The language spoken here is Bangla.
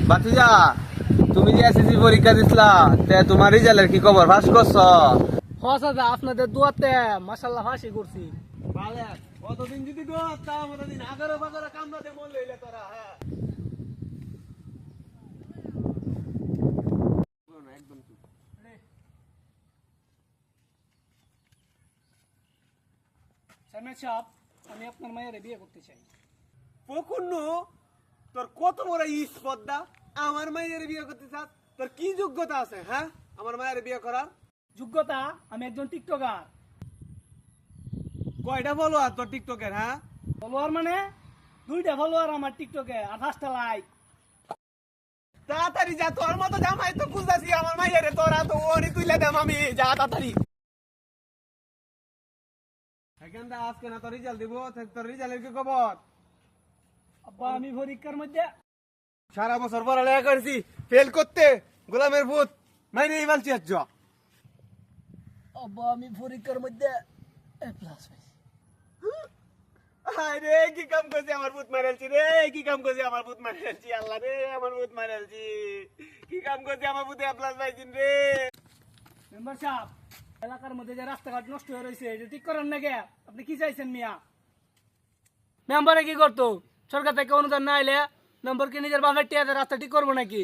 বাতিজা, তুমি যে এসএসসি পরীক্ষা দিছিলা, তে তোমার রেজাল্টের কি খবর? পাস করছ? দাদা আপনাদের দোয়াতে মাশাআল্লাহ ফাঁসি করছি। ভালো, কতদিন যদি দোয়াতাম, কতদিন আগারো বাগারো কামড়াতে মন লইলে তোরা, হ্যাঁ। একদম চুপ। সামনে সাহেব, আমি আপনার মায়ের বিয়ে করতে চাই। পকুন্ন, তোর কত বড় স্পর্ধা! আমার মায়ের বিয়ে করতে চাস? তোর কি যোগ্যতা আছে, হ্যাঁ, আমার মায়ের বিয়ে করার? যোগ্যতা, আমি একজন টিকটকার। কয়টা ফলোয়ার তোর টিকটকের, হ্যাঁ? ফলোয়ার মানে 2টা ফলোয়ার আমার টিকটকে আর 5টা লাইক। তাড়াতাড়ি যা, তোর মতো জামাই তো খুঁজতেছি আমার মায়ের, তোরা তো ওনি তুইলে দেম আমি, যা তাড়াতাড়ি। এখানটা আজকে না তোর রেজাল্ট দিব, তোর রেজাল্টের কি খবর? আব্বা আমি পরীক্ষার মধ্যে সারা বছর পড়ালেখা করেছি, ফেল করতে গোলামের ভূত মাইনে ফেলছি। আব্বা আমি পরীক্ষার মধ্যে A+ পাইছি। রে কি কাম করছি, আমার ভূত মারালছি রে, কি কাম করছি, আমার ভূত মারালছি, আল্লাহ রে, আমার ভূত মারালছি, কি কাম করছি, আমার ভূতে A+ পাইছিন রে। মেম্বার সাহেব, এলাকার মধ্যে যে রাস্তাঘাট নষ্ট হয়ে রয়েছে এটা ঠিক করেন না কে? আপনি কি চাইছেন মিয়া? মেম্বারে কি করতো? সরকার থেকে অনুদান না এলে মেম্বারকে নিজের বাপের টিয়াতে রাস্তা ঠিক করবো নাকি?